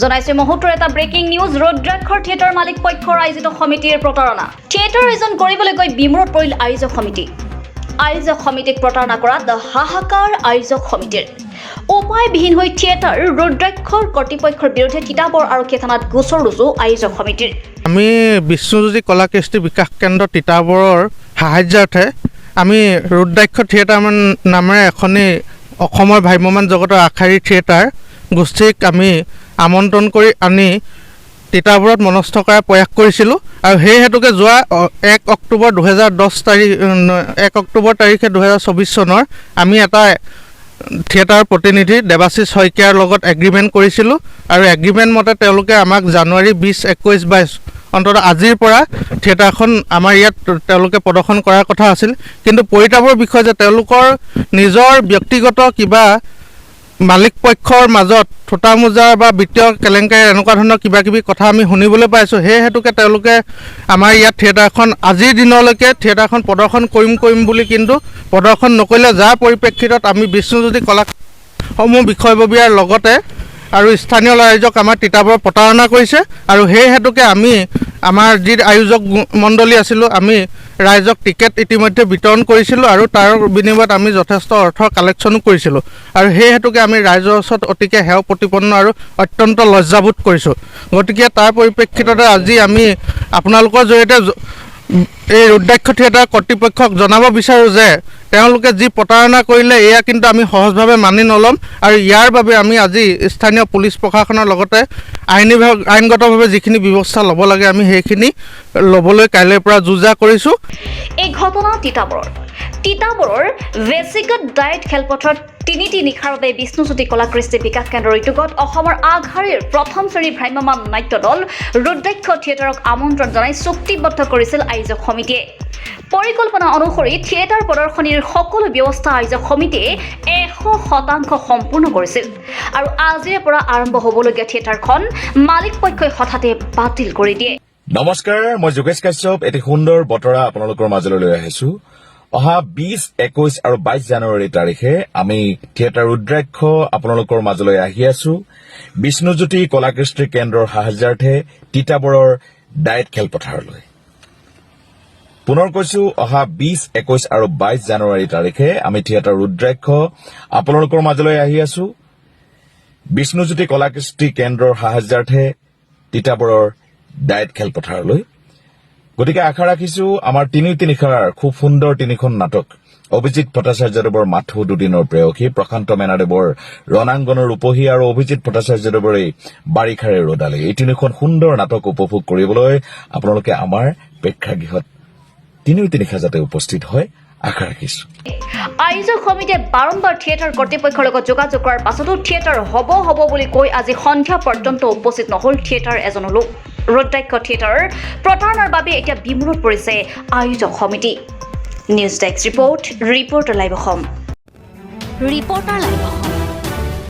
জনাইছে মুহূৰ্তৰ এটা ব্ৰেকিং নিউজ ৰুদ্ৰাক্ষৰ থিয়েটাৰ মালিক পক্ষৰ আয়োজিত সমিতিৰ প্ৰতাৰণা থিয়েটাৰ আয়োজন কৰিবলৈ গৈ বিমূৰত পৰিল আয়োজক সমিতিক প্ৰতাৰণা কৰাত হাহাকাৰ আয়োজক সমিতিৰ উপায়বিহীন হৈ থিয়েটাৰ ৰুদ্ৰাক্ষৰ কৰ্তৃপক্ষৰ বিৰুদ্ধে তিতাবৰ আৰক্ষী থানাত গোচৰ ৰুজু আয়োজক সমিতিৰ আমি বিষ্ণুজ্যোতি কলা কৃষ্টি বিকাশ কেন্দ্ৰ তিতাবৰৰ সাহায্যাৰ্থে আমি ৰুদ্ৰাক্ষ থিয়েটাৰ নামেৰে এখনি অসমৰ ভ্ৰাম্যমান জগতৰ আখাৰী থিয়েটাৰ গোষ্ঠীক আমি আমন্ত্ৰণ কৰি আনি তিতাবৰত মনস্থ কৰাৰ প্ৰয়াস কৰিছিলোঁ আৰু সেই হেতুকে যোৱা 1 অক্টোবৰ 2024 চনৰ আমি এটা থিয়েটাৰ প্ৰতিনিধি দেৱাশীষ শইকীয়াৰ লগত এগ্ৰিমেণ্ট কৰিছিলোঁ আৰু এগ্ৰিমেণ্ট মতে তেওঁলোকে আমাক জানুৱাৰী 20, 21, 22 অন্ততঃ আজিৰ পৰা থিয়েটাৰখন আমাৰ ইয়াত তেওঁলোকে প্ৰদৰ্শন কৰাৰ কথা আছিল কিন্তু পৰিতাপৰ বিষয় যে তেওঁলোকৰ নিজৰ ব্যক্তিগত কিবা মালিক পক্ষৰ মাজত থোটা মোজা বা বিত্তীয় কেলেংকাৰী এনেকুৱা ধৰণৰ কিবাকিবি কথা আমি শুনিবলৈ পাইছোঁ সেই হেতুকে তেওঁলোকে আমাৰ ইয়াত থিয়েটাৰখন আজিৰ দিনলৈকে থিয়েটাৰখন প্ৰদৰ্শন কৰিম বুলি কিন্তু প্ৰদৰ্শন নকৰিলে যাৰ পৰিপ্ৰেক্ষিতত আমি বিষ্ণুজ্যোতি কলাসমূহ বিষয়ববীয়াৰ লগতে আৰু স্থানীয় ৰাইজক আমাৰ তিতাবৰ প্ৰতাৰণা কৰিছে আৰু সেই হেতুকে আমি আমাৰ যি আয়োজক মণ্ডলী আছিলোঁ আমি ৰাইজক টিকেট ইতিমধ্যে বিতৰণ কৰিছিলোঁ আৰু তাৰ বিনিময়ত আমি যথেষ্ট অৰ্থ কালেকশ্যনো কৰিছিলোঁ আৰু সেই হেতুকে আমি ৰাইজৰ ওচৰত অতিকে সেৱা প্ৰতিপন্ন আৰু অত্যন্ত লজ্জাবোধ কৰিছোঁ গতিকে তাৰ পৰিপ্ৰেক্ষিততে আজি আমি আপোনালোকৰ জৰিয়তে এই ৰুদ্ৰাক্ষ থিয়েটাৰ কৰ্তৃপক্ষক জনাব বিচাৰোঁ যে তেওঁলোকে যি প্ৰতাৰণা কৰিলে এয়া কিন্তু আমি সহজভাৱে মানি নল'ম আৰু ইয়াৰ বাবে আমি আজি স্থানীয় পুলিচ প্ৰশাসনৰ লগতে আইনগতভাৱে যিখিনি ব্যৱস্থা ল'ব লাগে আমি সেইখিনি ল'বলৈ কাইলৈৰ পৰা যুঁজা কৰিছোঁ। এই ঘটনা তিতাবৰৰ বেচিকত ডায়েট খেলপথাৰত 3টি নিশাৰ বাবে বিষ্ণুজ্যোতি কলা কৃষ্টি বিকাশ কেন্দ্ৰৰ উদ্যোগত অসমৰ আগশাৰীৰ প্ৰথম শ্ৰেণীৰ ভ্ৰাম্যমান নাট্য দল ৰুদ্ৰাক্ষ থিয়েটাৰক আমন্ত্ৰণ জনাই চুক্তিবদ্ধ কৰিছিল আয়োজক সমিতিয়ে পৰিকল্পনা অনুসৰি থিয়েটাৰ প্ৰদৰ্শনীৰ সকলো ব্যৱস্থা আয়োজক সমিতিয়ে 100% সম্পূৰ্ণ কৰিছিল আৰু আজিৰে পৰা আৰম্ভ হ'বলগীয়া থিয়েটাৰখন মালিক পক্ষই হঠাতে বাতিল কৰি দিয়ে। নমস্কাৰ, মই যোগেশ কাশ্যপ এটি সুন্দৰ বতৰা আপোনালোকৰ মাজলৈ লৈ আহিছো। অহা 20, 21 আৰু 22 জানুৱাৰী তাৰিখে আমি থিয়েটাৰ ৰুদ্ৰাক্ষ আপোনালোকৰ মাজলৈ আহি আছো বিষ্ণুজ্যোতি কলা কৃষ্টি কেন্দ্ৰৰ সাহায্যাৰ্থে তিতাবৰৰ ডায়েট খেলপথাৰলৈ। পুনৰ কৈছো, অহা 20, 21 আৰু 22 জানুৱাৰী তাৰিখে আমি থিয়েটাৰ ৰুদ্ৰাক্ষ আপোনালোকৰ মাজলৈ আহি আছো বিষ্ণুজ্যোতি কলা কৃষ্টি কেন্দ্ৰৰ সাহায্যাৰ্থে তিতাবৰৰ ডায়েট খেলপথাৰলৈ। গতিকে আশা ৰাখিছো আমাৰ 3টি নিশাৰ খুব সুন্দৰ 3খন নাটক অভিজিৎ ভট্টাচাৰ্যদেৱৰ মাথো দুদিনৰ প্ৰেয়সী, প্ৰশান্ত মেনাদেৱৰ ৰণাংগনৰ ৰূপহী আৰু অভিজিৎ ভট্টাচাৰ্যদেৱৰ এই বাৰিষাৰে ৰ'দালি, এই 3খন সুন্দৰ নাটক উপভোগ কৰিবলৈ আপোনালোকে আমাৰ প্ৰেক্ষাগৃহত 3টি নিশা যাতে উপস্থিত হয় আশা ৰাখিছো। আয়োজক সমিতিয়ে বাৰম্বাৰ থিয়েটাৰ কৰ্তৃপক্ষৰ লগত যোগাযোগ কৰাৰ পাছতো থিয়েটাৰ হ'ব বুলি কৈ আজি সন্ধিয়া পৰ্যন্ত উপস্থিত নহ'ল থিয়েটাৰ এজনো লোক। ৰুদ্ৰাক্ষ থিয়েটাৰৰ প্ৰতাৰণাৰ বাবে এতিয়া বিমূৰত পৰিছে আয়োজক সমিতি। News desk reporter live Assam.